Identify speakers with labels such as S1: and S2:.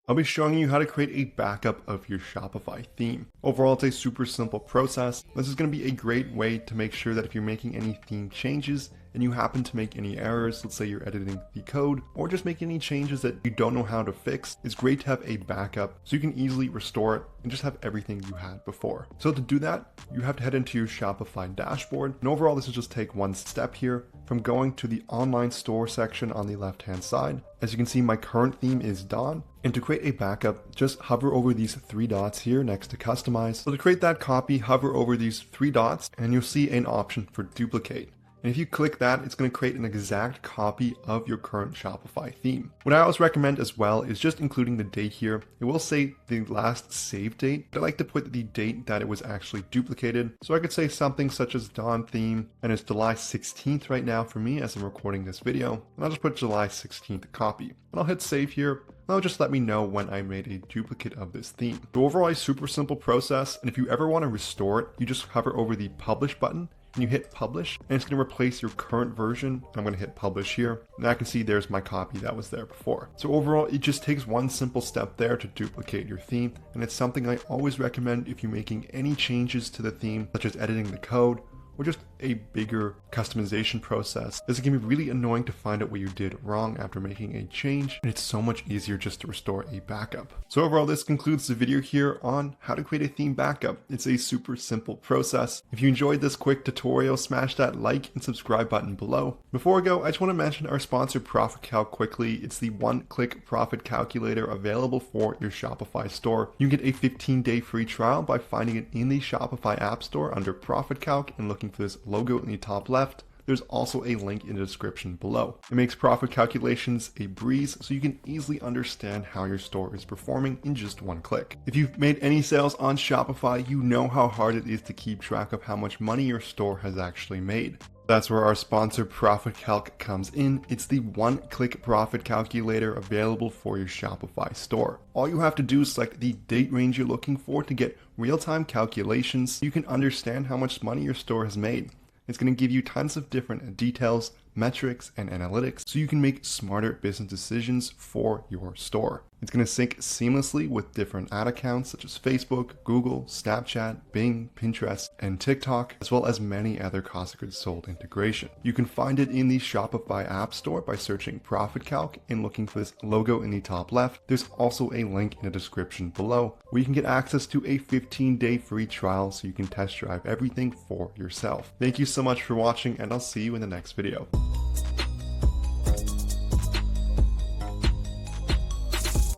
S1: I'll be showing you how to create a backup of your Shopify theme. Overall, it's a super simple process. This is going to be a great way to make sure that if you're making any theme changes and you happen to make any errors, let's say you're editing the code or just making any changes that you don't know how to fix, it's great to have a backup so you can easily restore it and just have everything you had before. So to do that, you have to head into your Shopify dashboard. And overall, this will just take one step here from going to the online store section on the left-hand side. As you can see, my current theme is Dawn. And to create a backup, just hover over these three dots here next to customize. So to create that copy, hover over these three dots and you'll see an option for duplicate. And if you click that, it's going to create an exact copy of your current Shopify theme. What I always recommend as well is just including the date here. It will say the last save date, but I like to put the date that it was actually duplicated. So I could say something such as Dawn theme, and it's July 16th right now for me as I'm recording this video. And I'll just put July 16th copy. And I'll hit save here. That'll just let me know when I made a duplicate of this theme. So overall, a super simple process. And if you ever want to restore it, you just hover over the publish button and you hit publish, and it's going to replace your current version. I'm going to hit publish here, and I can see there's my copy that was there before. So overall, it just takes one simple step there to duplicate your theme, and it's something I always recommend if you're making any changes to the theme, such as editing the code, or just a bigger customization process, as it can be really annoying to find out what you did wrong after making a change, and it's so much easier just to restore a backup. So overall, this concludes the video here on how to create a theme backup. It's a super simple process. If you enjoyed this quick tutorial, smash that like and subscribe button below. Before I go, I just want to mention our sponsor Profit Calc quickly. It's the one-click profit calculator available for your Shopify store. You can get a 15-day free trial by finding it in the Shopify App Store under Profit Calc and looking for this logo in the top left. There's also a link in the description below. It makes profit calculations a breeze so you can easily understand how your store is performing in just one click. If you've made any sales on Shopify, you know how hard it is to keep track of how much money your store has actually made. That's where our sponsor Profit Calc comes in. It's the one-click profit calculator available for your Shopify store. All you have to do is select the date range you're looking for to get real-time calculations. You can understand how much money your store has made. It's going to give you tons of different details, metrics, and analytics so you can make smarter business decisions for your store. It's going to sync seamlessly with different ad accounts such as Facebook, Google, Snapchat, Bing, Pinterest, and TikTok, as well as many other cost of goods sold integration. You can find it in the Shopify App Store by searching Profit Calc and looking for this logo in the top left. There's also a link in the description below where you can get access to a 15-day free trial so you can test drive everything for yourself. Thank you so much for watching, and I'll see you in the next video.